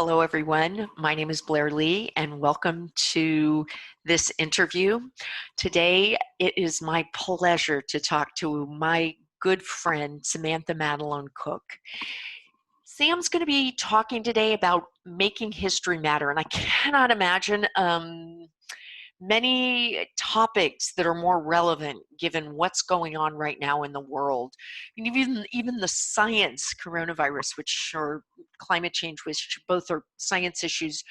Hello, everyone. My name is Blair Lee, and welcome to this interview. Today, it is my pleasure to talk to my good friend, Samantha Matalone Cook. Sam's going to be talking today about making history matter, and I cannot imagine many topics that are more relevant given what's going on right now in the world. And even the science, coronavirus, or climate change, which both are science issues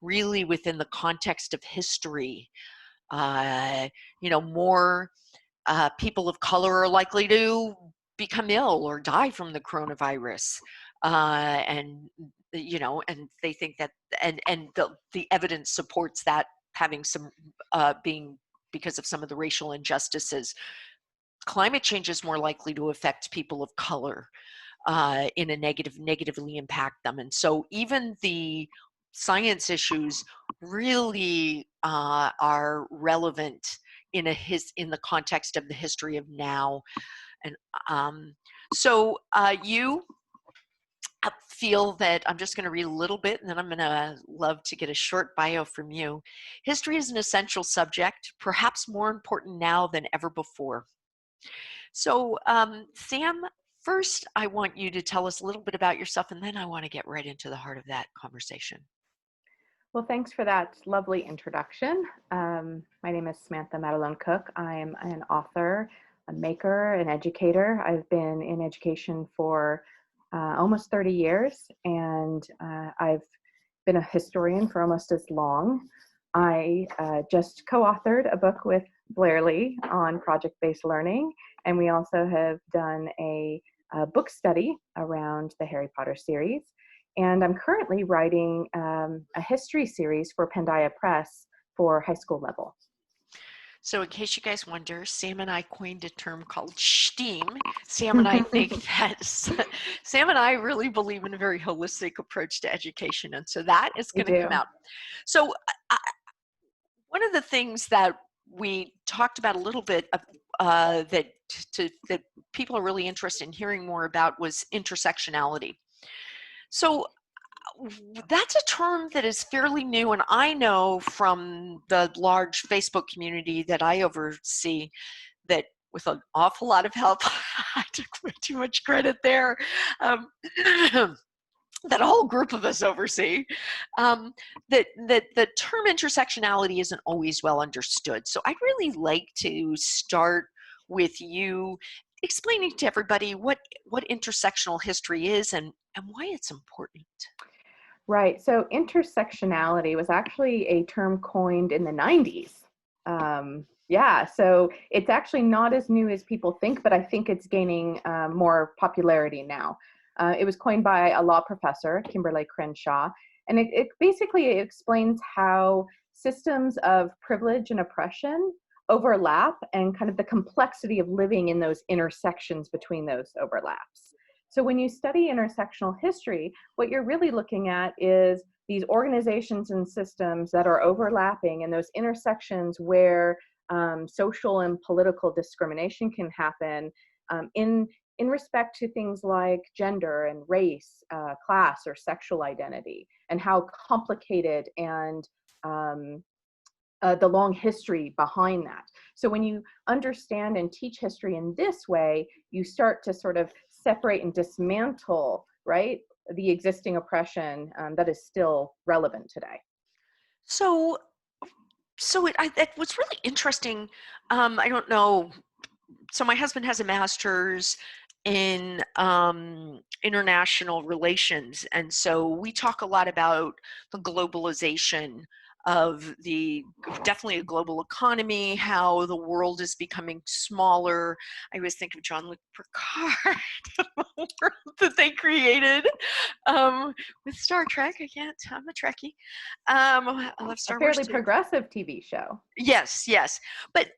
really within the context of history. More people of color are likely to become ill or die from the coronavirus. And they think that, and the evidence supports that, having some being because of some of the racial injustices. Climate change is more likely to affect people of color in a negatively impact them. And so even the science issues really are relevant in the context of the history of now. And so you feel that I'm just going to read a little bit, and then I'm going to love to get a short bio from you. History is an essential subject, perhaps more important now than ever before. So, Sam, first I want you to tell us a little bit about yourself, and then I want to get right into the heart of that conversation. Well, thanks for that lovely introduction. My name is Samantha Matalone Cook. I'm an author, a maker, an educator. I've been in education for almost 30 years, and I've been a historian for almost as long. I just co-authored a book with Blair Lee on project-based learning, and we also have done a book study around the Harry Potter series. And I'm currently writing a history series for Pandia Press for high school level. So in case you guys wonder, Sam and I coined a term called STEAM. Sam and I think that Sam and I really believe in a very holistic approach to education. And so that is going to come out. So one of the things that we talked about a little bit that people are really interested in hearing more about was intersectionality. So that's a term that is fairly new, and I know from the large Facebook community that I oversee that with an awful lot of help, I took way too much credit there, that a whole group of us oversee, that the term intersectionality isn't always well understood. So I'd really like to start with you explaining to everybody what intersectional history is and why it's important. Right. So intersectionality was actually a term coined in the 90s. Yeah, so it's actually not as new as people think, but I think it's gaining more popularity now. It was coined by a law professor, Kimberly Crenshaw, and it basically explains how systems of privilege and oppression overlap and kind of the complexity of living in those intersections between those overlaps. So when you study intersectional history, what you're really looking at is these organizations and systems that are overlapping and those intersections where social and political discrimination can happen in respect to things like gender and race, class, or sexual identity, and how complicated and the long history behind that. So when you understand and teach history in this way, you start to sort of separate and dismantle, right, the existing oppression that is still relevant today. So it was really interesting. I don't know. So my husband has a master's in international relations, and so we talk a lot about the globalization of definitely a global economy, how the world is becoming smaller. I always think of Jean-Luc Picard, the world that they created with Star Trek. I'm a Trekkie. I love Star Wars too. A fairly progressive TV show. Yes. But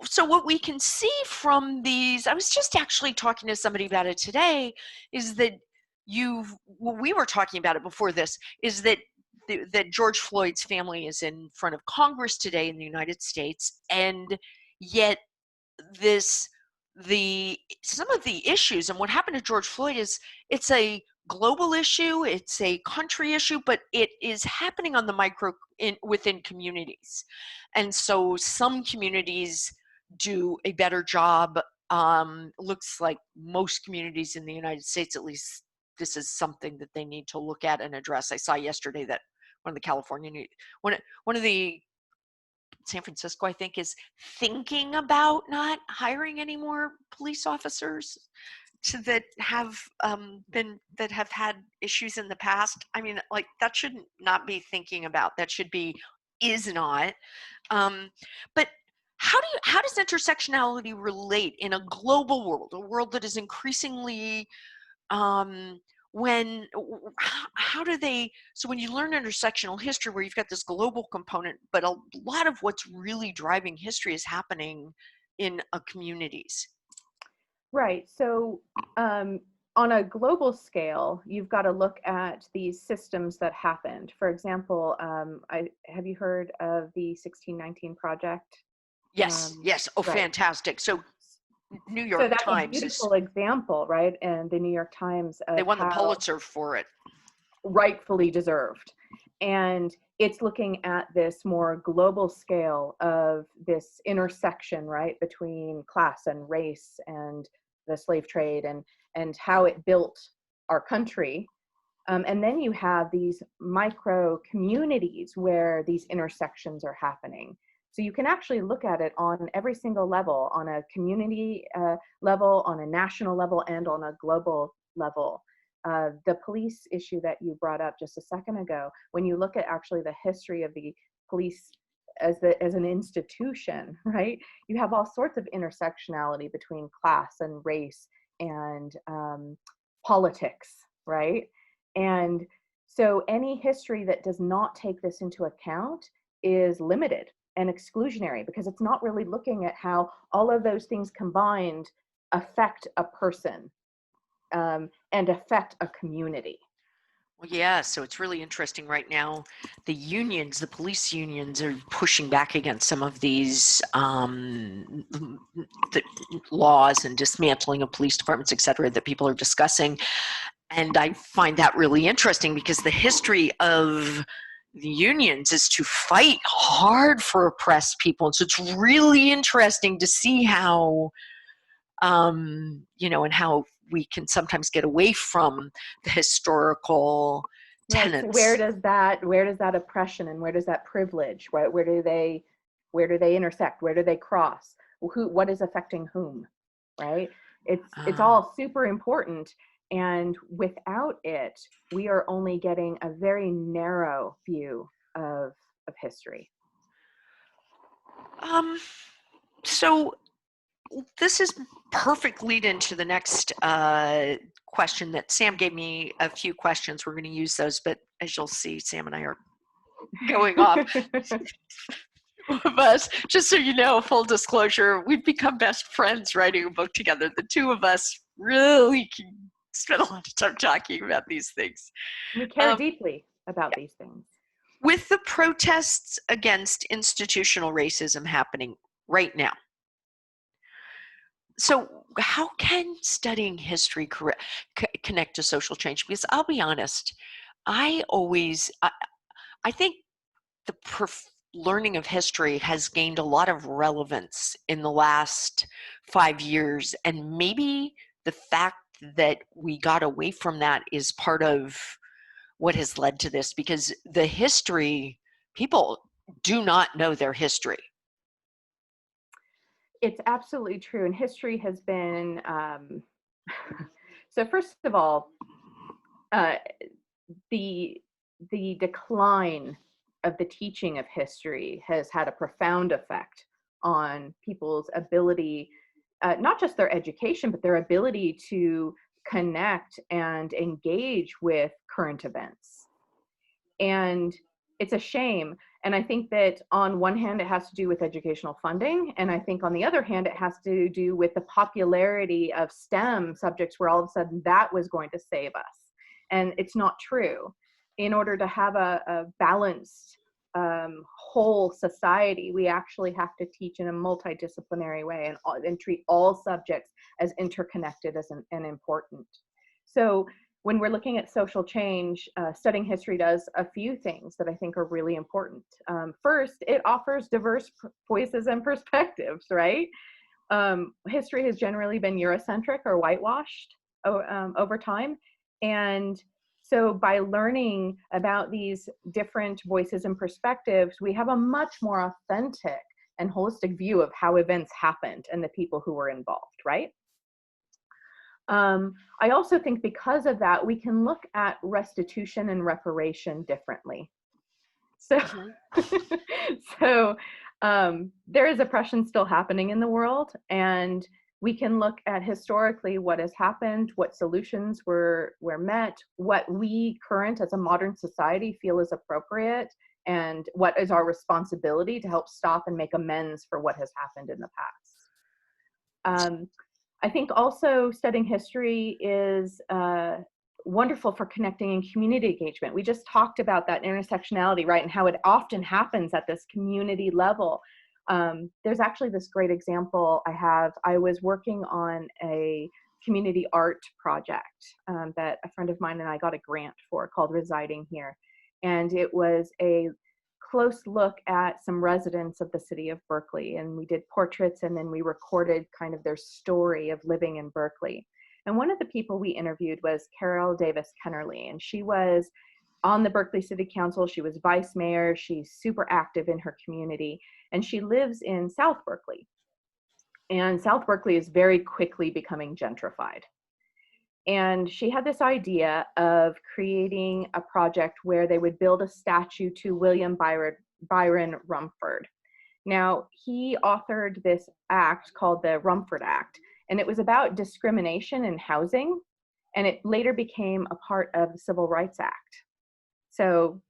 so what we can see from these, I was just actually talking to somebody about it today, is that we were talking about it before this, is that George Floyd's family is in front of Congress today in the United States, and yet some of the issues and what happened to George Floyd is it's a global issue, it's a country issue, but it is happening on the within communities. And so some communities do a better job. Looks like most communities in the United States, at least, this is something that they need to look at and address. I saw yesterday that one of the one of the San Francisco, I think, is thinking about not hiring any more police officers that have that have had issues in the past. I mean, like, that should not be thinking about. That should be is not. But how does intersectionality relate in a global world, a world that is increasingly um, when how do they, so when you learn intersectional history where you've got this global component, but a lot of what's really driving history is happening in communities. Right. So, on a global scale, you've got to look at these systems that happened. For example, have you heard of the 1619 Project? Yes, yes. Oh, Right. fantastic. So New So York that's a Times is, beautiful example, right? And the New York Times they of won the how Pulitzer for it. rightfully deserved. And it's looking at this more global scale of this intersection, right, between class and race and the slave trade and how it built our country. And then you have these micro communities where these intersections are happening. So you can actually look at it on every single level, on a community level, on a national level, and on a global level. The police issue that you brought up just a second ago, when you look at actually the history of the police as an institution, right? You have all sorts of intersectionality between class and race and politics, right? And so any history that does not take this into account is limited and exclusionary, because it's not really looking at how all of those things combined affect a person and affect a community. Well, yeah, so it's really interesting right now. The unions, the police unions, are pushing back against some of these the laws and dismantling of police departments, et cetera, that people are discussing. And I find that really interesting because the history of the unions is to fight hard for oppressed people. And so it's really interesting to see how, and how we can sometimes get away from the historical Right. So tenets. where does that oppression and where does that privilege, right? Where do they intersect? Where do they cross? What is affecting whom? Right? It's all super important. And without it, we are only getting a very narrow view of history. So this is perfect lead into the next question that Sam gave me a few questions. We're going to use those, but as you'll see, Sam and I are going off. Of us, just so you know, full disclosure, we've become best friends writing a book together. The two of us really can spend a lot of time talking about these things. We care deeply about these things. With the protests against institutional racism happening right now, so how can studying history connect to social change? Because I'll be honest, I think the learning of history has gained a lot of relevance in the last 5 years, and maybe the fact that we got away from that is part of what has led to this, because the history, people do not know their history. It's absolutely true. And history has been, so first of all, the decline of the teaching of history has had a profound effect on people's ability, not just their education, but their ability to connect and engage with current events. And it's a shame. And I think that on one hand, it has to do with educational funding. And I think on the other hand, it has to do with the popularity of STEM subjects, where all of a sudden that was going to save us. And it's not true. In order to have a balanced whole society, we actually have to teach in a multidisciplinary way and treat all subjects as interconnected and important. So when we're looking at social change, studying history does a few things that I think are really important. First, it offers diverse voices and perspectives, right? History has generally been Eurocentric or whitewashed over time. And so by learning about these different voices and perspectives, we have a much more authentic and holistic view of how events happened and the people who were involved, right? I also think because of that, we can look at restitution and reparation differently. So, so there is oppression still happening in the world, and we can look at historically what has happened, what solutions were met, what we current as a modern society feel is appropriate, and what is our responsibility to help stop and make amends for what has happened in the past. I think also studying history is wonderful for connecting and community engagement. We just talked about that intersectionality, right, and how it often happens at this community level. There's actually this great example I was working on a community art project that a friend of mine and I got a grant for called Residing Here. And it was a close look at some residents of the city of Berkeley, and we did portraits, and then we recorded kind of their story of living in Berkeley. And one of the people we interviewed was Carol Davis Kennerly, and she was on the Berkeley City Council. She was vice mayor. She's super active in her community, and she lives in South Berkeley. And South Berkeley is very quickly becoming gentrified. And she had this idea of creating a project where they would build a statue to William Byron Rumford. Now, he authored this act called the Rumford Act, and it was about discrimination in housing, and it later became a part of the Civil Rights Act. So,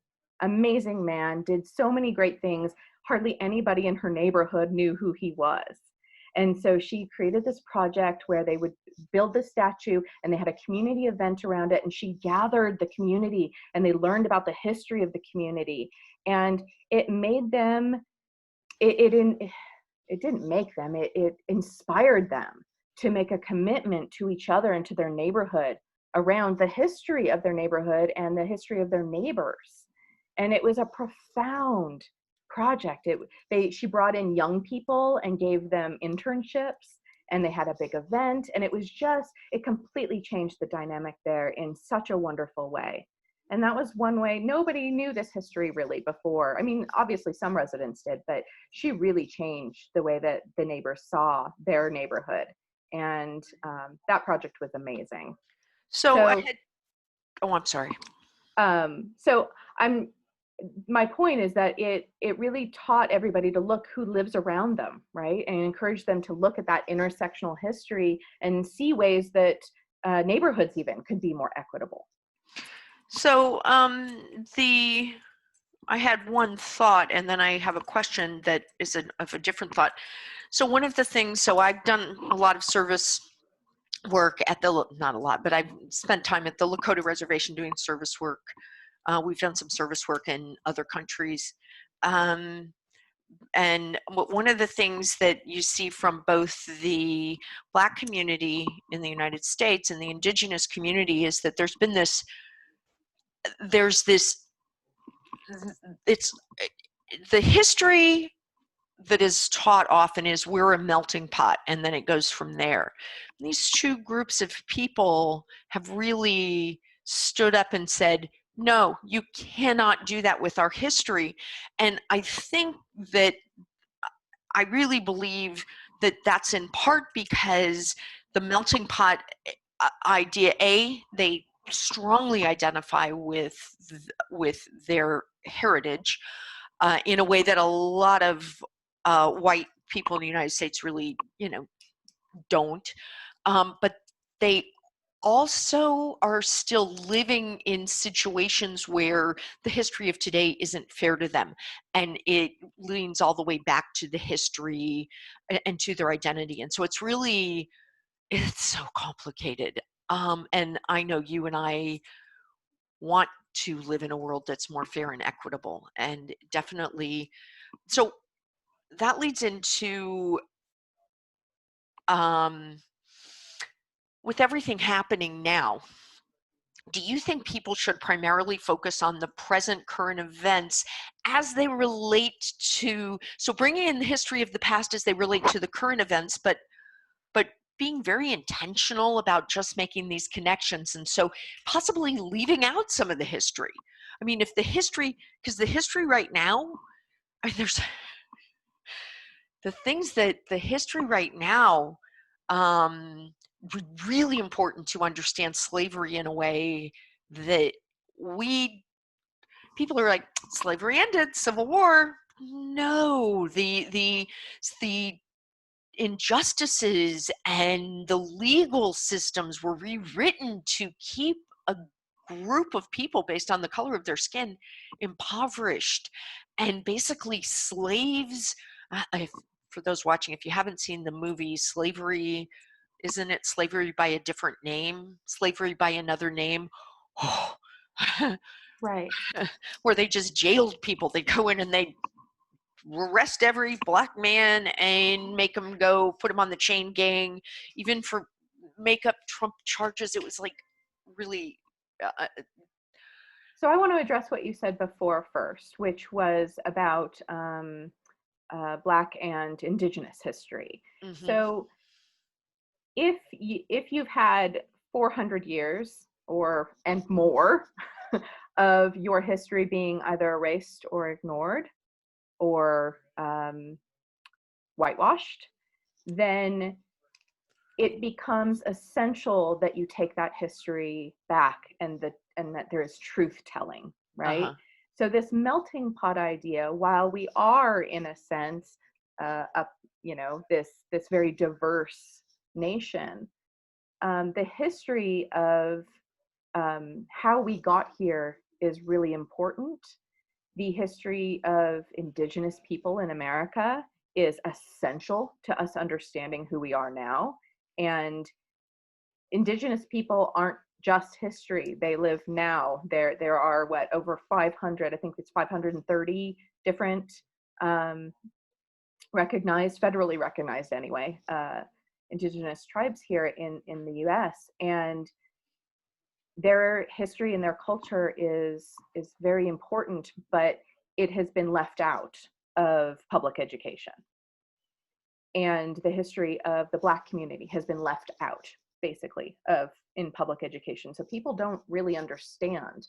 amazing man, did so many great things. Hardly anybody in her neighborhood knew who he was. And so she created this project where they would build the statue, and they had a community event around it, and she gathered the community, and they learned about the history of the community. And it made them, it didn't make them, it inspired them to make a commitment to each other and to their neighborhood around the history of their neighborhood and the history of their neighbors. And it was a profound project. She brought in young people and gave them internships, and they had a big event, and it completely changed the dynamic there in such a wonderful way. And that was one way. Nobody knew this history really before. I mean, obviously some residents did, but she really changed the way that the neighbors saw their neighborhood. And that project was amazing. I'm sorry. My point is that it really taught everybody to look who lives around them, right? And encouraged them to look at that intersectional history and see ways that neighborhoods even could be more equitable. So I had one thought, and then I have a question that is of a different thought. So one of the things, so I've done a lot of service work not a lot, but I've spent time at the Lakota Reservation doing service work. We've done some service work in other countries. And one of the things that you see from both the Black community in the United States and the Indigenous community is that it's the history that is taught often is we're a melting pot, and then it goes from there. These two groups of people have really stood up and said, no, you cannot do that with our history. And I think that I really believe that that's in part because the melting pot idea, they strongly identify with their heritage in a way that a lot of white people in the United States really, don't. But they also are still living in situations where the history of today isn't fair to them, and it leans all the way back to the history and to their identity. And so it's so complicated. And I know you and I want to live in a world that's more fair and equitable, and definitely. So that leads into with everything happening now, do you think people should primarily focus on the present current events as they relate to, so bringing in the history of the past as they relate to the current events, but being very intentional about just making these connections, and so possibly leaving out some of the history? I mean, if the history, because the history right now, I mean, there's the things that the history right now, really important to understand slavery in a way that we, people are like, slavery ended, Civil War. No, the injustices and the legal systems were rewritten to keep a group of people based on the color of their skin impoverished, and basically slaves. For those watching, if you haven't seen the movie Slavery, isn't it Slavery by a Different Name? Slavery by Another Name. Right. Where they just jailed people. They go in and they arrest every black man and make them go, put them on the chain gang, even for make up Trump charges. It was like really. So I want to address what you said before first, which was about Black and Indigenous history. Mm-hmm. So if you've had 400 years and more of your history being either erased or ignored or whitewashed, then it becomes essential that you take that history back and that there is truth telling, right? Uh-huh. So this melting pot idea, while we are in a sense this very diverse nation, the history of how we got here is really important. The history of Indigenous people in America is essential to us understanding who we are now. And Indigenous people aren't just history, they live now. There are over 500, I think it's 530 different federally recognized anyway, Indigenous tribes here in the US. And their history and their culture is very important, but it has been left out of public education. And the history of the Black community has been left out, basically, in public education. So people don't really understand.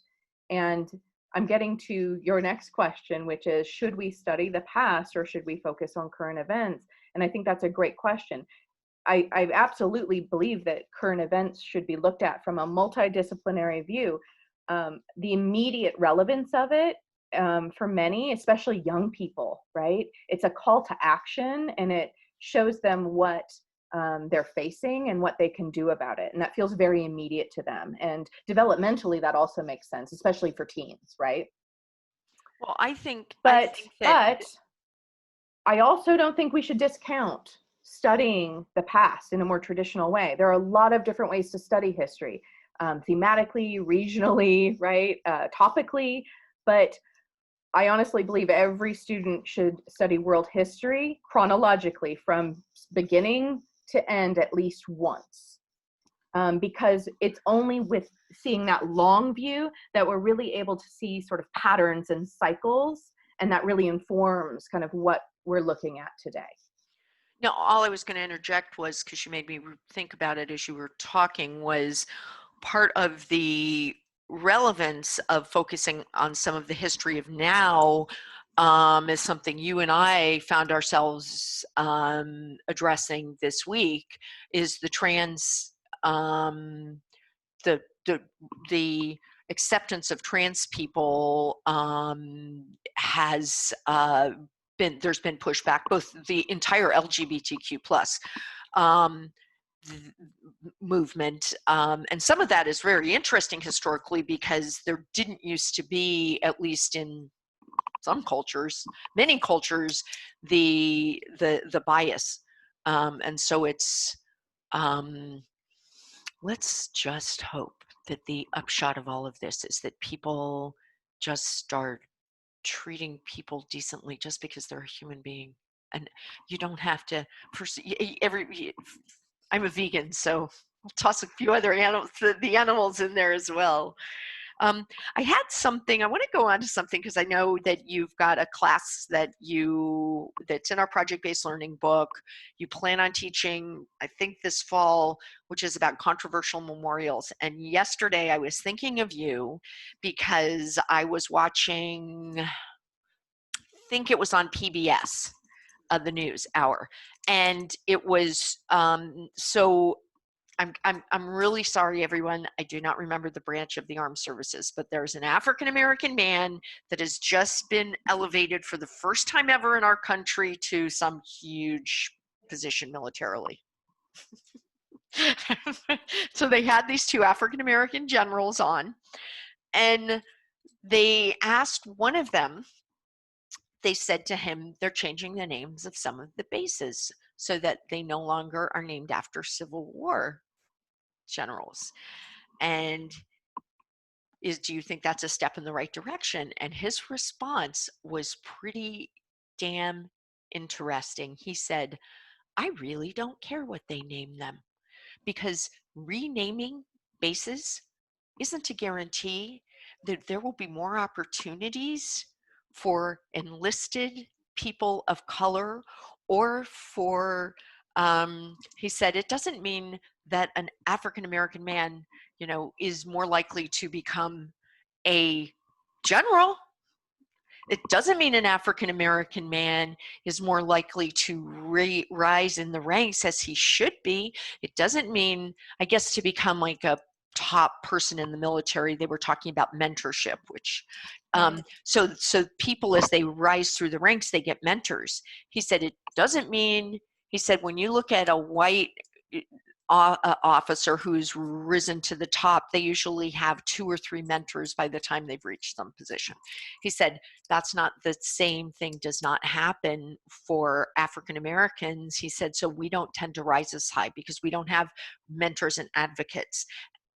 And I'm getting to your next question, which is, should we study the past or should we focus on current events? And I think that's a great question. I absolutely believe that current events should be looked at from a multidisciplinary view. The immediate relevance of it, for many, especially young people, right? It's a call to action, and it shows them what they're facing and what they can do about it. And that feels very immediate to them. And developmentally, that also makes sense, especially for teens, right? Well, I think But that I also don't think we should discount studying the past in a more traditional way. There are a lot of different ways to study history, thematically, regionally, right, topically. But I honestly believe every student should study world history chronologically from beginning to end at least once, because it's only with seeing that long view that we're really able to see sort of patterns and cycles, and that really informs kind of what we're looking at today. no, all I was going to interject was, because you made me think about it as you were talking, was part of the relevance of focusing on some of the history of now is something you and I found ourselves addressing this week, is the trans, the acceptance of trans people has there's been pushback, both the entire LGBTQ plus movement, and some of that is very interesting historically, because there didn't used to be, at least in some cultures, many cultures, the bias, and so it's let's just hope that the upshot of all of this is that people just start treating people decently just because they're a human being, and you don't have to I'm a vegan, so We'll toss a few other animals, the animals in there as well. I had something, I want to go on to something because I know that you've got a class that's in our project-based learning book. You plan on teaching, I think this fall, which is about controversial memorials. And yesterday I was thinking of you because I was watching, I think it was on PBS, the news hour. And it was, so I'm really sorry, everyone. I do not remember the branch of the armed services, but there's an African-American man that has just been elevated for the first time ever in our country to some huge position militarily. So they had these two African-American generals on, and they asked one of them, they said to him, they're changing the names of some of the bases so that they no longer are named after Civil War generals. And do you think that's a step in the right direction? And his response was pretty damn interesting. He said, I really don't care what they name them, because renaming bases isn't a guarantee that there will be more opportunities for enlisted people of color, or for, he said, it doesn't mean that an African American man, is more likely to become a general. It doesn't mean an African American man is more likely to rise in the ranks as he should be. It doesn't mean, I guess, to become like a top person in the military. They were talking about mentorship, which so people, as they rise through the ranks, they get mentors. He said it doesn't mean, he said, when you look at a white officer who's risen to the top, they usually have 2 or 3 mentors by the time they've reached some position. He said that's not the same thing, does not happen for African Americans. He said, so we don't tend to rise as high because we don't have mentors and advocates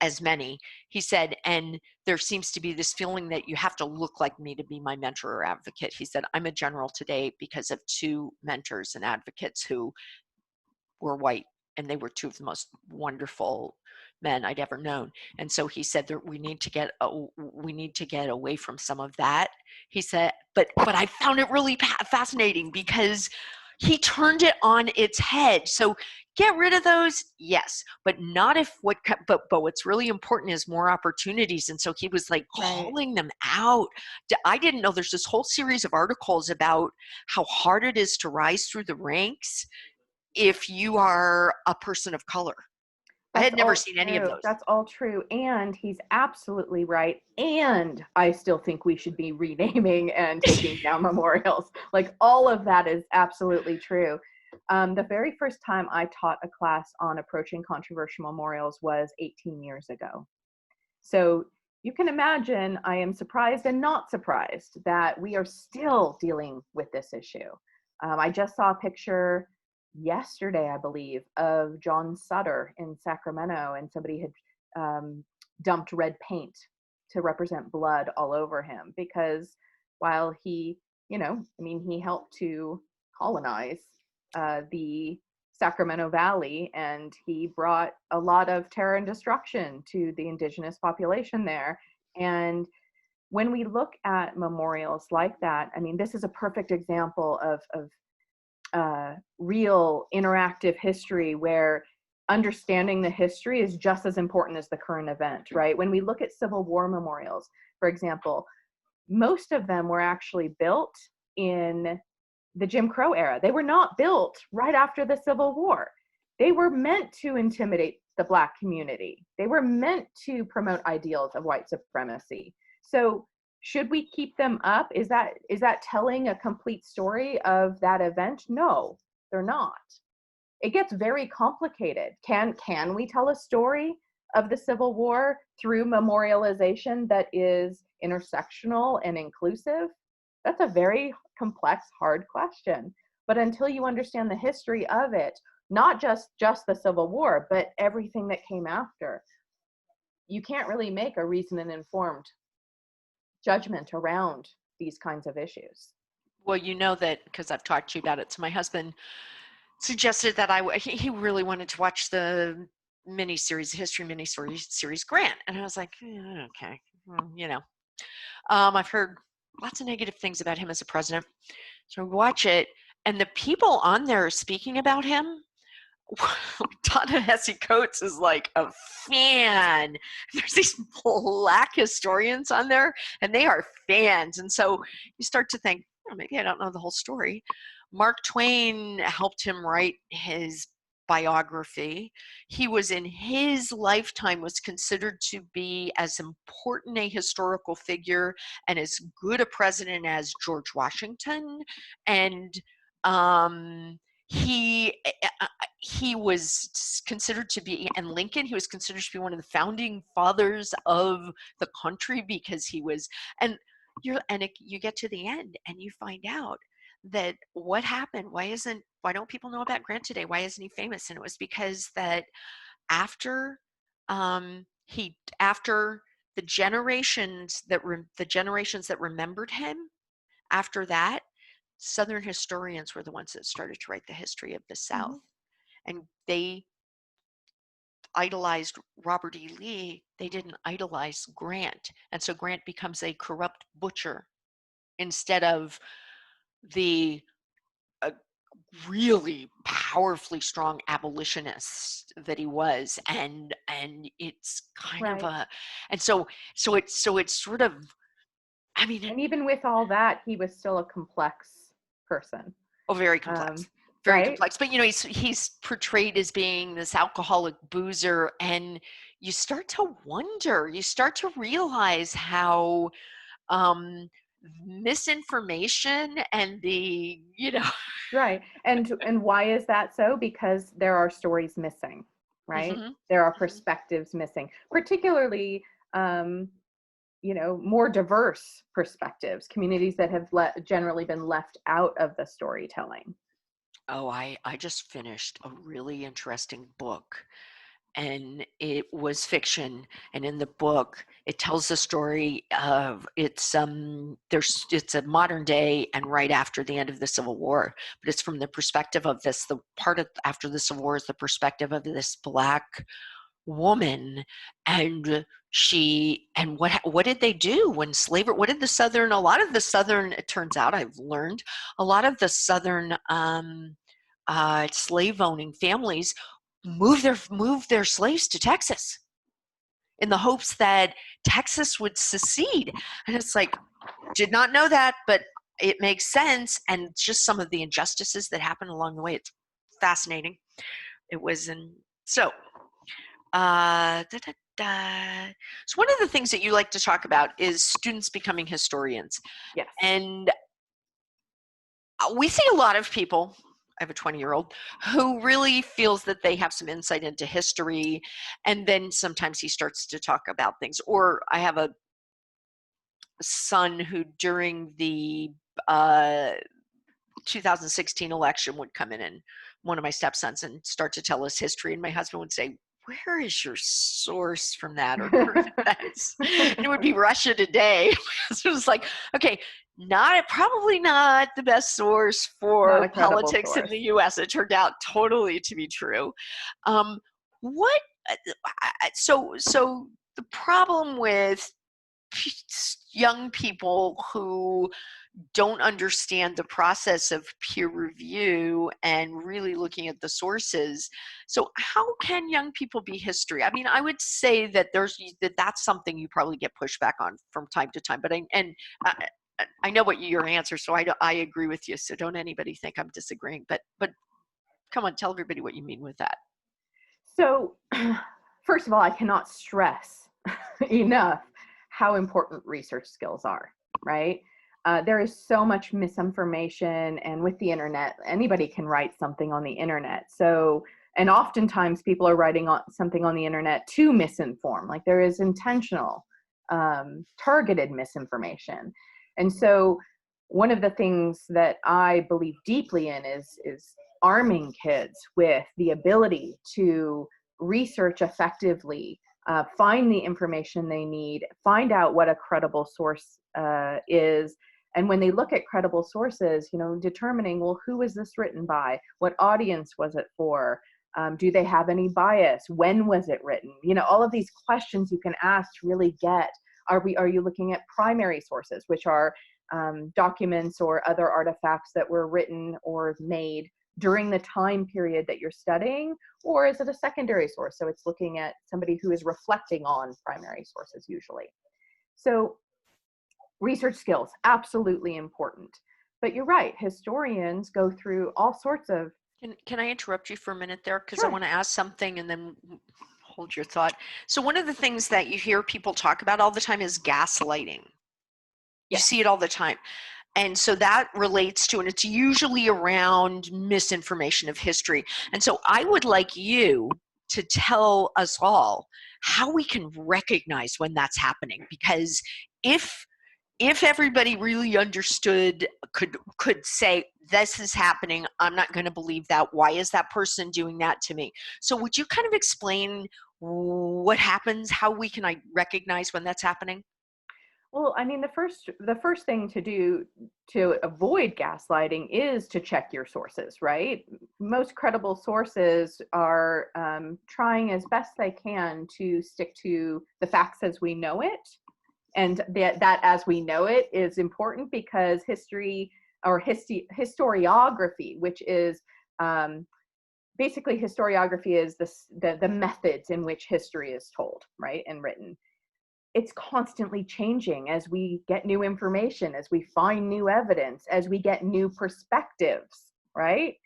as many. He said, and there seems to be this feeling that you have to look like me to be my mentor or advocate. He said, I'm a general today because of 2 mentors and advocates who were white, and they were 2 of the most wonderful men I'd ever known. And so he said that we need to get away from some of that. He said, but I found it really fascinating because he turned it on its head. So get rid of those, yes, but not if but what's really important is more opportunities. And so he was like calling them out. I didn't know there's this whole series of articles about how hard it is to rise through the ranks if you are a person of color. I had never seen any of those. That's all true. And he's absolutely right. And I still think we should be renaming and taking down memorials. Like, all of that is absolutely true. The very first time I taught a class on approaching controversial memorials was 18 years ago. So you can imagine I am surprised and not surprised that we are still dealing with this issue. I just saw a picture yesterday, I believe, of John Sutter in Sacramento, and somebody had dumped red paint to represent blood all over him, because while he, he helped to colonize the Sacramento Valley, and he brought a lot of terror and destruction to the indigenous population there. And when we look at memorials like that, this is a perfect example of real interactive history, where understanding the history is just as important as the current event, right? When we look at Civil War memorials, for example, most of them were actually built in the Jim Crow era. They were not built right after the Civil War. They were meant to intimidate the Black community. They were meant to promote ideals of white supremacy. So should we keep them up? Is that telling a complete story of that event? No, they're not. It gets very complicated. Can we tell a story of the Civil War through memorialization that is intersectional and inclusive? That's a very complex, hard question. But until you understand the history of it, not just the Civil War, but everything that came after, you can't really make a reasoned and informed judgment around these kinds of issues. Well, you know that because I've talked to you about it. So my husband suggested that he really wanted to watch the miniseries, history miniseries Grant. And I was like, okay, well, I've heard lots of negative things about him as a president. So I watch it, and the people on there speaking about him, Ta-Nehisi Coates is like a fan. There's these Black historians on there, and they are fans. And so you start to think, maybe I don't know the whole story. Mark Twain helped him write his biography. He was, in his lifetime, was considered to be as important a historical figure and as good a president as George Washington. And he was considered to be, and Lincoln, he was considered to be one of the founding fathers of the country, because he was, and you get to the end and you find out that what happened, why don't people know about Grant today? Why isn't he famous? And it was because that after after the generations that remembered him, after that, Southern historians were the ones that started to write the history of the South. Mm-hmm. And they idolized Robert E. Lee. They didn't idolize Grant. And so Grant becomes a corrupt butcher instead of the really powerfully strong abolitionist that he was. And it's kind of Right. so it's sort of, I mean, And even with all that, he was still a complex person. very complex. Very Right? complex. But he's portrayed as being this alcoholic boozer, and you start to wonder, you start to realize how misinformation and the Right. And why is that so? Because there are stories missing, right? Mhm, There are mhm. perspectives missing, particularly more diverse perspectives, communities that have generally been left out of the storytelling. Oh, I just finished a really interesting book, and it was fiction. And in the book, it tells the story of, it's a modern day and right after the end of the Civil War, but it's from the perspective of the part of after the Civil War is the perspective of this Black woman. And what did they do when slavery, what did a lot of the Southern, it turns out, I've learned, a lot of the Southern slave owning families move their slaves to Texas in the hopes that Texas would secede. And it's like, did not know that, but it makes sense. And just some of the injustices that happened along the way, it's fascinating. It was so da, da, da. So one of the things that you like to talk about is students becoming historians. Yes. And we see a lot of people, I have a 20-year-old, who really feels that they have some insight into history, and then sometimes he starts to talk about things. Or I have a son who, during the 2016 election, would come in, and one of my stepsons, and start to tell us history, and my husband would say, where is your source from that, or proof of that? And it would be Russia Today. So it was like, okay, probably not the best source Not a for credible politics in source. the US. It turned out totally to be true. What so the problem with young people who don't understand the process of peer review and really looking at the sources. So how can young people be history? I mean, I would say that that's something you probably get pushback on from time to time, but I know what your answer, so I agree with you. So don't anybody think I'm disagreeing, but come on, tell everybody what you mean with that. So, first of all, I cannot stress enough how important research skills are, right? There is so much misinformation, and with the internet, anybody can write something on the internet. So, and oftentimes people are writing something on the internet to misinform, like there is intentional, targeted misinformation. And so, one of the things that I believe deeply in is arming kids with the ability to research effectively, find the information they need, find out what a credible source is. And when they look at credible sources, determining, well, who was this written by? What audience was it for? Do they have any bias? When was it written? All of these questions you can ask to really get, are you looking at primary sources, which are documents or other artifacts that were written or made during the time period that you're studying, or is it a secondary source? So it's looking at somebody who is reflecting on primary sources usually. So research skills, absolutely important. But you're right, historians go through all sorts of... Can I interrupt you for a minute there? Because I Sure. want to ask something and then hold your thought. So one of the things that you hear people talk about all the time is gaslighting. You Yes. see it all the time. And so that relates to, and it's usually around misinformation of history. And so I would like you to tell us all how we can recognize when that's happening. Because if everybody really understood, could say, this is happening, I'm not going to believe that. Why is that person doing that to me? So would you kind of explain what happens, how we can recognize when that's happening? Well, I mean, the first thing to do to avoid gaslighting is to check your sources, right? Most credible sources are trying as best they can to stick to the facts as we know it. And that as we know it is important because history or historiography, which is basically historiography is the methods in which history is told, right, and written. It's constantly changing as we get new information, as we find new evidence, as we get new perspectives, right?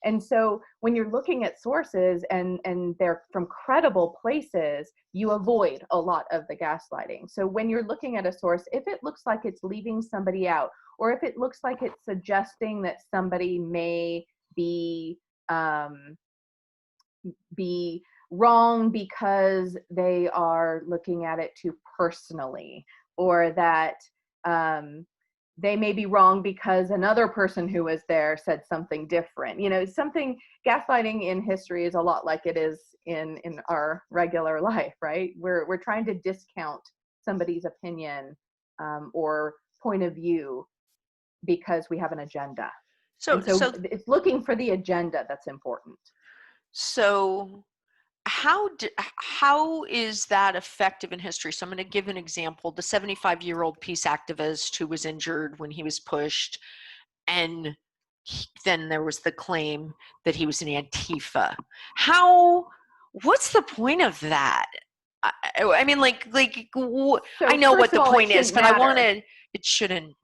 And so when you're looking at sources and they're from credible places, you avoid a lot of the gaslighting. So when you're looking at a source, if it looks like it's leaving somebody out, or if it looks like it's suggesting that somebody may be wrong because they are looking at it too personally, or that they may be wrong because another person who was there said something different. Gaslighting in history is a lot like it is in our regular life, right? We're trying to discount somebody's opinion or point of view because we have an agenda. And so it's looking for the agenda that's important. So how is that effective in history? So I'm going to give an example. The 75-year-old peace activist who was injured when he was pushed, and then there was the claim that he was an Antifa. What's the point of that? I mean, So I know what the all, point is, but it shouldn't.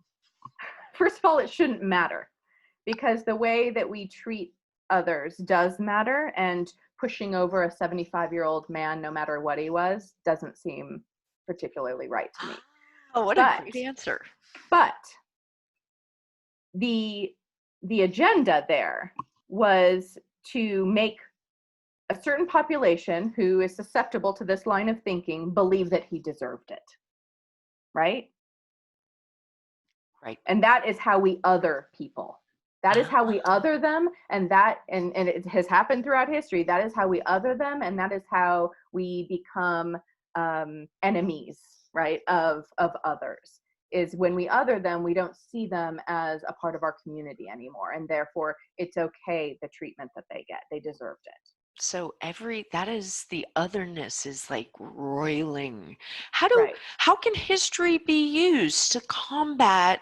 First of all, it shouldn't matter, because the way that we treat others does matter, and pushing over a 75-year-old man, no matter what he was, doesn't seem particularly right to me. Oh, what a great answer. But the agenda there was to make a certain population who is susceptible to this line of thinking believe that he deserved it, right? Right. And that is how we other people. That is how we other them, and it has happened throughout history. That is how we other them, and that is how we become enemies, right, of others. Is when we other them, we don't see them as a part of our community anymore, and therefore it's okay the treatment that they get. They deserved it. So that is the otherness is like roiling. Right. How can history be used to combat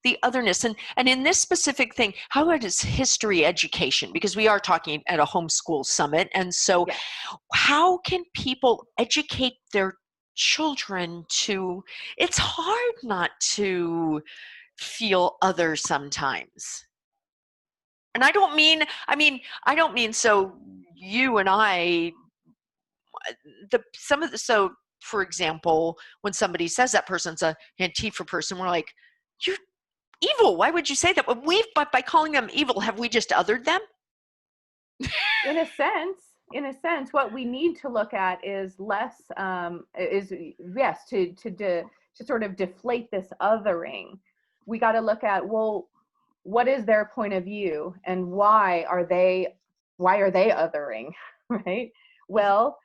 the otherness? And in this specific thing, how is history education? Because we are talking at a homeschool summit. And so Yes. how can people educate their children to, it's hard not to feel other sometimes. And I don't mean so you and I, so for example, when somebody says that person's a Antifa person, we're like, you're evil. Why would you say that? But by calling them evil, have we just othered them? In a sense, what we need to look at is less, to sort of deflate this othering. We got to look at, well, what is their point of view, and why are they othering, right? Well,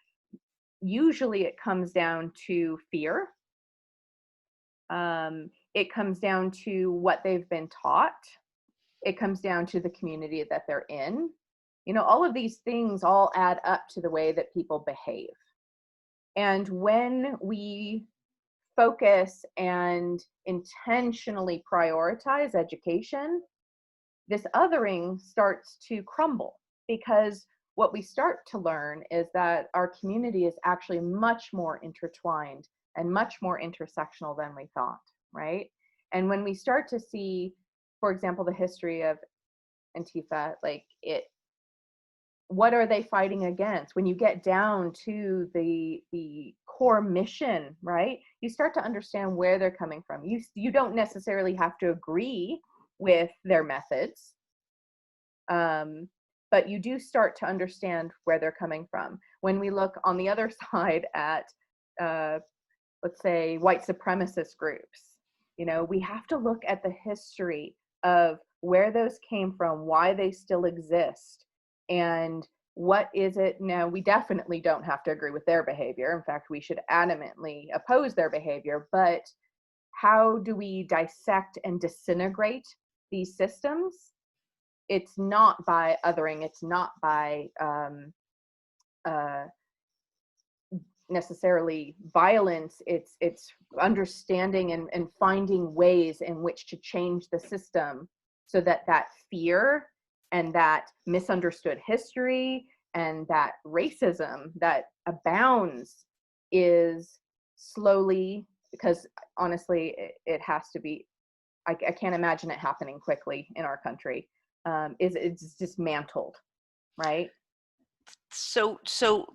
usually it comes down to fear. It comes down to what they've been taught. It comes down to the community that they're in. All of these things all add up to the way that people behave. And when we focus and intentionally prioritize education, this othering starts to crumble, because what we start to learn is that our community is actually much more intertwined and much more intersectional than we thought, right? And when we start to see, for example, the history of Antifa, what are they fighting against? When you get down to the core mission, right? You start to understand where they're coming from. You don't necessarily have to agree with their methods, but you do start to understand where they're coming from. When we look on the other side at, let's say, white supremacist groups, we have to look at the history of where those came from, why they still exist, and what is it now. We definitely don't have to agree with their behavior. In fact, we should adamantly oppose their behavior, but how do we dissect and disintegrate these systems? It's not by othering, it's not by necessarily violence, it's understanding and finding ways in which to change the system so that that fear and that misunderstood history and that racism that abounds is slowly, because honestly it has to be, I can't imagine it happening quickly in our country, it's dismantled, right? So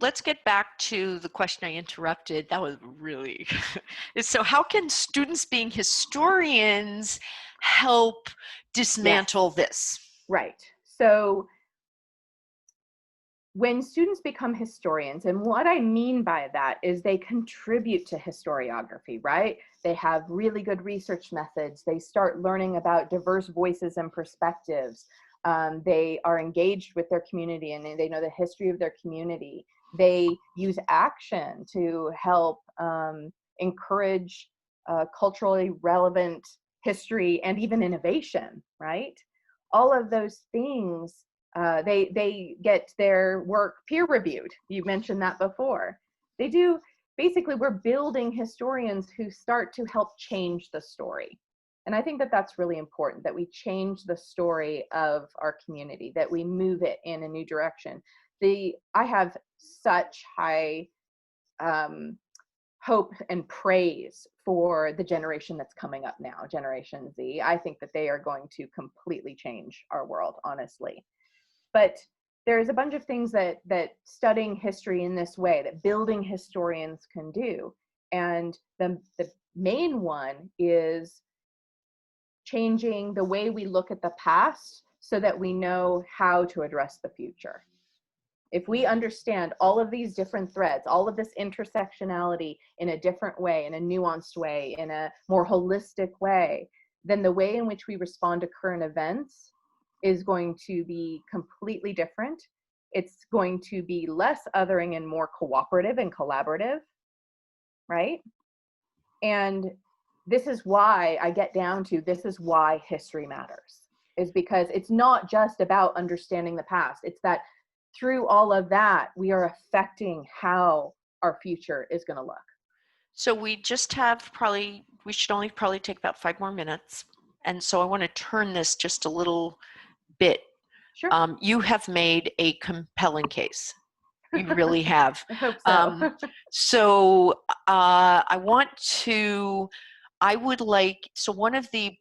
let's get back to the question I interrupted. That was really, so how can students being historians help dismantle this? Right. So when students become historians, and what I mean by that is they contribute to historiography, right? They have really good research methods. They start learning about diverse voices and perspectives. They are engaged with their community and they know the history of their community. They use action to help encourage culturally relevant history and even innovation, right? All of those things, they get their work peer reviewed. You mentioned that before. They do. Basically, we're building historians who start to help change the story. And I think that that's really important, that we change the story of our community, that we move it in a new direction. I have such high hope and praise for the generation that's coming up now, Generation Z. I think that they are going to completely change our world, honestly. But there's a bunch of things that studying history in this way, that building historians can do. And the main one is changing the way we look at the past so that we know how to address the future. If we understand all of these different threads, all of this intersectionality in a different way, in a nuanced way, in a more holistic way, then the way in which we respond to current events is going to be completely different. It's going to be less othering and more cooperative and collaborative, right? And this is why I get down to, this is why history matters, is because it's not just about understanding the past. It's that through all of that, we are affecting how our future is going to look. So we just have we should only probably take about 5 more minutes. And so I want to turn this just a little bit. Sure. You have made a compelling case. You really have. I hope so. So so one of the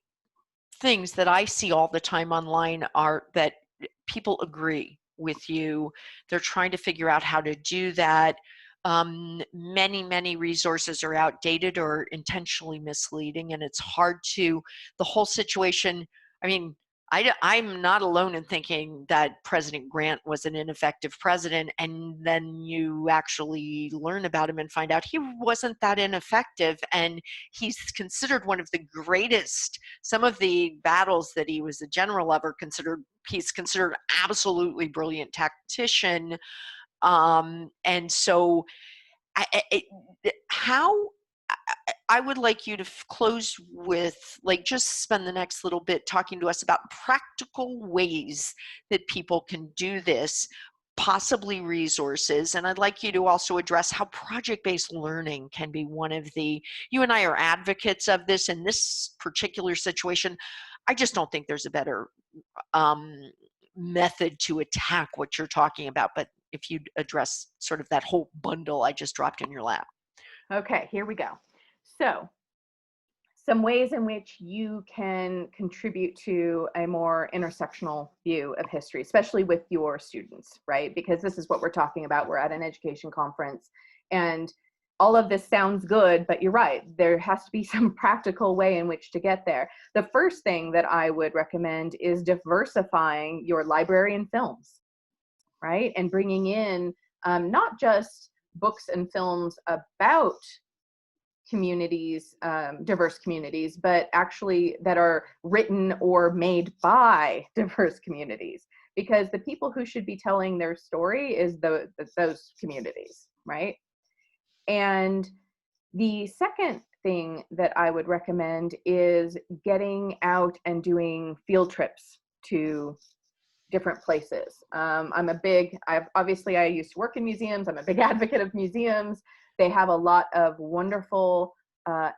things that I see all the time online are that people agree with you. They're trying to figure out how to do that. Many resources are outdated or intentionally misleading, and it's hard to, the whole situation, I mean, I'm not alone in thinking that President Grant was an ineffective president, and then you actually learn about him and find out he wasn't that ineffective, and he's considered one of the greatest, some of the battles that he was a general of, he's considered absolutely brilliant tactician. And so how I would like you to close with, like, just spend the next little bit talking to us about practical ways that people can do this, possibly resources. And I'd like you to also address how project-based learning can be one of the, you and I are advocates of this in this particular situation. I just don't think there's a better method to attack what you're talking about. But if you'd address sort of that whole bundle I just dropped in your lap. Okay, here we go. So, some ways in which you can contribute to a more intersectional view of history, especially with your students, right? Because this is what we're talking about. We're at an education conference, and all of this sounds good, but you're right. There has to be some practical way in which to get there. The first thing that I would recommend is diversifying your library and films, right? And bringing in not just books and films about communities, diverse communities, but actually that are written or made by diverse communities, because the people who should be telling their story is those communities, right? And the second thing that I would recommend is getting out and doing field trips to different places. Obviously I used to work in museums. I'm a big advocate of museums. They have a lot of wonderful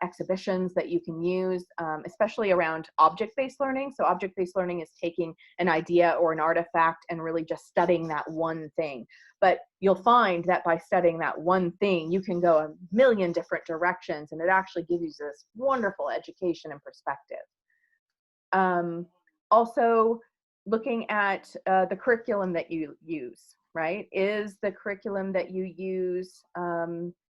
exhibitions that you can use, especially around object-based learning. So object-based learning is taking an idea or an artifact and really just studying that one thing. But you'll find that by studying that one thing, you can go a million different directions, and it actually gives you this wonderful education and perspective. Also, looking at the curriculum that you use, right? Is the curriculum that you use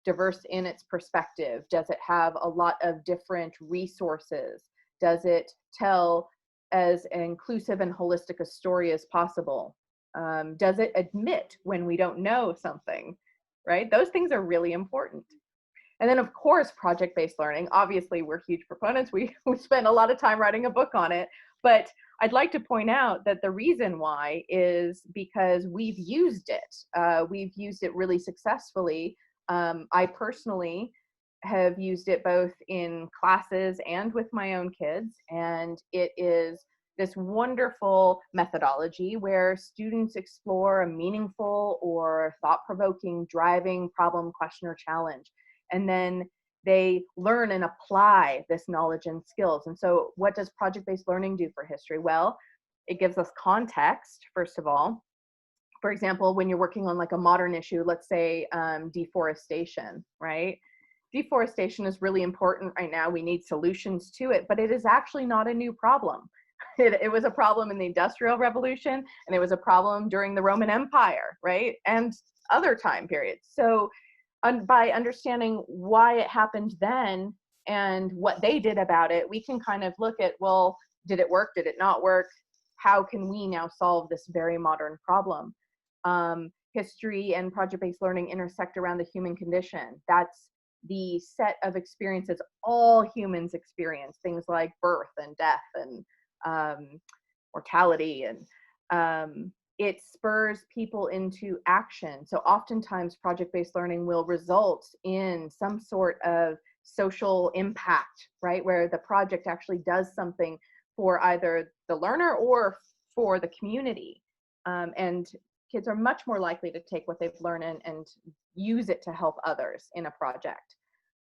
diverse in its perspective? Does it have a lot of different resources? Does it tell as inclusive and holistic a story as possible? Does it admit when we don't know something, right? Those things are really important. And then, of course, project-based learning. Obviously, we're huge proponents. We spend a lot of time writing a book on it. But I'd like to point out that the reason why is because we've used it. We've used it really successfully. I personally have used it both in classes and with my own kids. And it is this wonderful methodology where students explore a meaningful or thought-provoking driving problem, question, or challenge. And then they learn and apply this knowledge and skills. And so what does project-based learning do for history? Well, it gives us context, first of all. For example, when you're working on like a modern issue, let's say deforestation, right? Deforestation is really important right now. We need solutions to it, but it is actually not a new problem. It was a problem in the Industrial Revolution, and it was a problem during the Roman Empire, right? And other time periods. So by understanding why it happened then and what they did about it, we can kind of look at, well, did it work? Did it not work? How can we now solve this very modern problem? History and project-based learning intersect around the human condition. That's the set of experiences all humans experience, things like birth and death and mortality, and it spurs people into action. So oftentimes project-based learning will result in some sort of social impact, right? Where the project actually does something for either the learner or for the community. And kids are much more likely to take what they've learned and use it to help others in a project.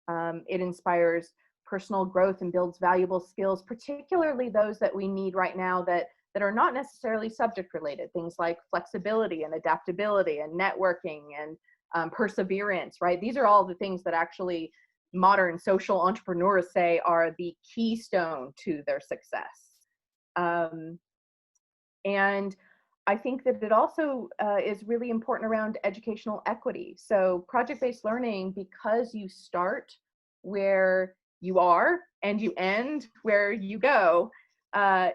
It inspires personal growth and builds valuable skills, particularly those that we need right now that are not necessarily subject related, things like flexibility and adaptability and networking and perseverance, right? These are all the things that actually modern social entrepreneurs say are the keystone to their success. And I think that it also is really important around educational equity. So project-based learning, because you start where you are and you end where you go,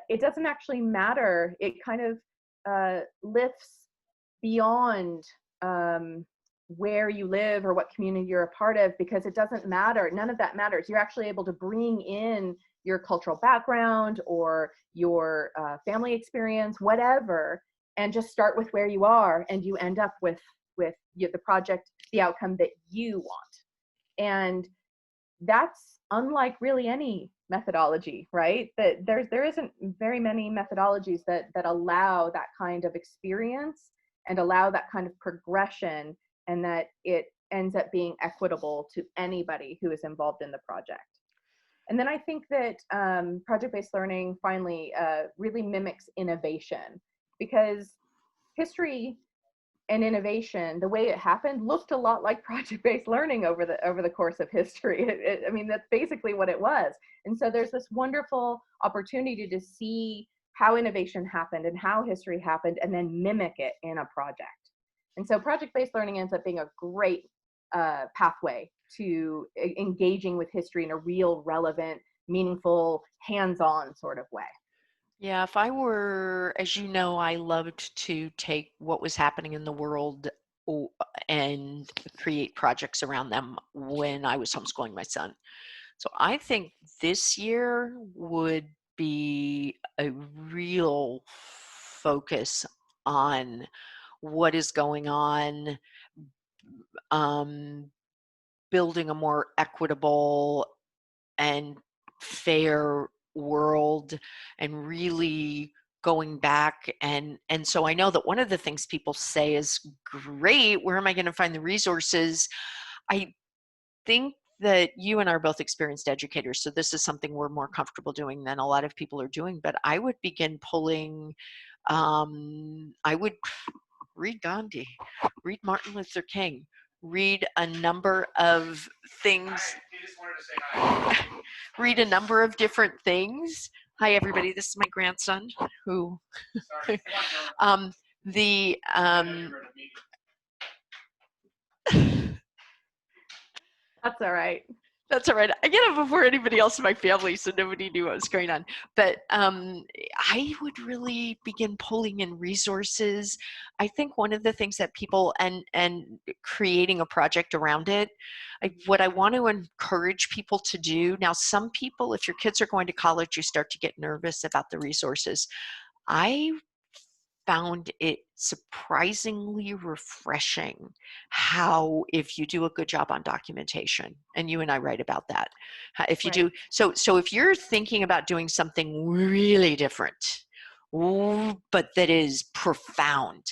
it doesn't actually matter. It kind of lifts beyond where you live or what community you're a part of, because it doesn't matter. None of that matters. You're actually able to bring in your cultural background or your family experience, whatever, and just start with where you are, and you end up with the project, the outcome that you want. And that's unlike really any methodology, right? That there isn't very many methodologies that allow that kind of experience and allow that kind of progression, and that it ends up being equitable to anybody who is involved in the project. And then I think that project-based learning finally really mimics innovation, because history and innovation, the way it happened, looked a lot like project-based learning over the course of history. I mean, that's basically what it was. And so there's this wonderful opportunity to see how innovation happened and how history happened, and then mimic it in a project. And so project-based learning ends up being a great pathway to engaging with history in a real, relevant, meaningful, hands-on sort of way. Yeah, if I were, as you know, I loved to take what was happening in the world and create projects around them when I was homeschooling my son. So I think this year would be a real focus on what is going on, um, building a more equitable and fair world, and really going back. And so I know that one of the things people say is, great, where am I going to find the resources? I think that you and I are both experienced educators, so this is something we're more comfortable doing than a lot of people are doing. But I would begin pulling, I would read Gandhi, read Martin Luther King, read a number of things, read a number of different things. Hi, everybody. This is my grandson who, the, That's all right. That's all right. I get up before anybody else in my family, so nobody knew what was going on. But I would really begin pulling in resources. I think one of the things that people, and creating a project around it, what I want to encourage people to do, now some people, if your kids are going to college, you start to get nervous about the resources. I found it surprisingly refreshing how, if you do a good job on documentation, and you and I write about that, if you do, so if you're thinking about doing something really different, but that is profound,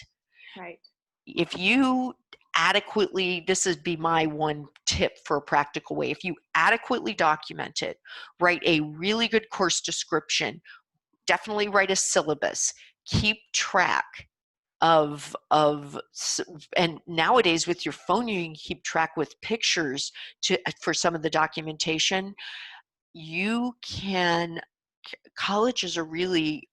right? If you adequately, this would be my one tip for a practical way, if you adequately document it, write a really good course description, definitely write a syllabus, keep track of and nowadays with your phone you can keep track with pictures for some of the documentation. You can, colleges are really,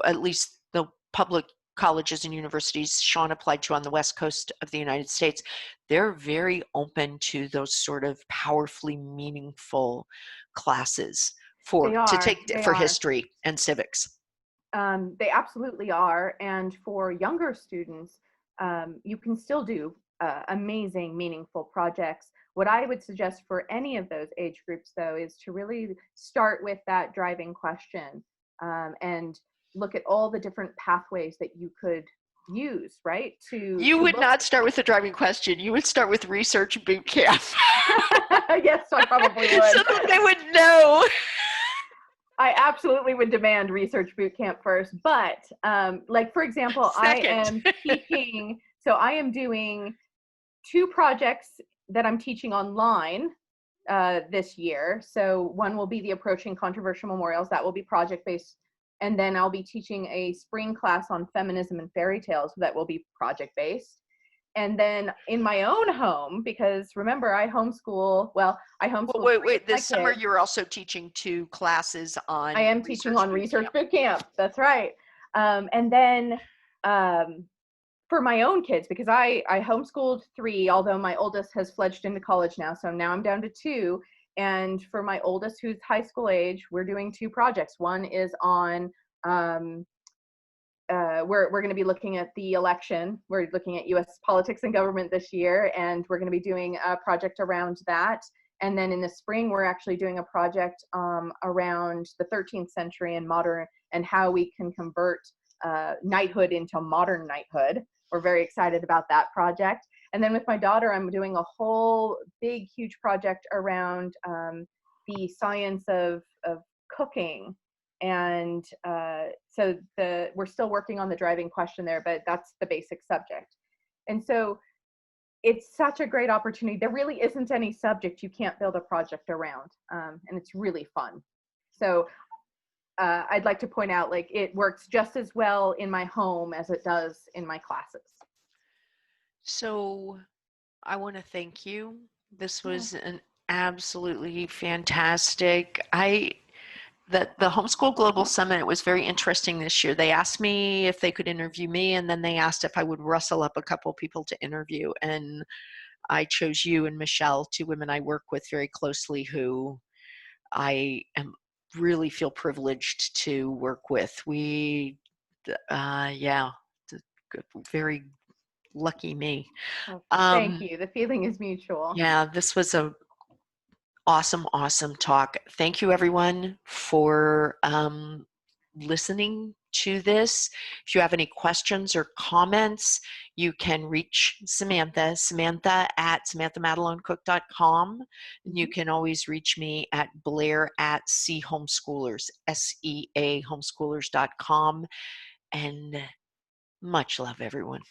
at least the public colleges and universities Sean applied to on the west coast of the United States, they're very open to those sort of powerfully meaningful classes to take for history and civics. They absolutely are. And for younger students, you can still do amazing, meaningful projects. What I would suggest for any of those age groups, though, is to really start with that driving question, and look at all the different pathways that you could use, right? You would not start with the driving question. You would start with research boot camp. Yes, I probably would. So that they would know. I absolutely would demand research boot camp first, but like, for example, Second. I am teaching, so I am doing 2 projects that I'm teaching online this year. So one will be the Approaching Controversial Memorials, that will be project-based, and then I'll be teaching a spring class on feminism and fairy tales that will be project-based. And then in my own home, because remember, I homeschool. Wait. This summer, you're also teaching 2 classes on. I am teaching on research boot camp. That's right. And then for my own kids, because I homeschooled 3, although my oldest has fledged into college now, so now I'm down to 2. And for my oldest, who's high school age, we're doing 2 projects. One is on we're going to be looking at the election. We're looking at U.S. politics and government this year, and we're going to be doing a project around that. And then in the spring, we're actually doing a project around the 13th century and modern, and how we can convert knighthood into modern knighthood. We're very excited about that project. And then with my daughter, I'm doing a whole big, huge project around the science of cooking. And so we're still working on the driving question there, but that's the basic subject. And so it's such a great opportunity. There really isn't any subject you can't build a project around, and it's really fun. So I'd like to point out, like, it works just as well in my home as it does in my classes. So I want to thank you. This Yeah. was an absolutely fantastic. The Homeschool Global Summit was very interesting this year. They asked me if they could interview me, and then they asked if I would rustle up a couple people to interview. And I chose you and Michelle, two women I work with very closely, who I am really feel privileged to work with. Yeah, very lucky me. Oh, thank Um, you. The feeling is mutual. yeah, this was a awesome talk. Thank you, everyone, for listening to this. If you have any questions or comments, you can reach Samantha at SamanthaMataloneCook.com. And you can always reach me at Blair at SEA SEA homeschoolers.com. And much love, everyone.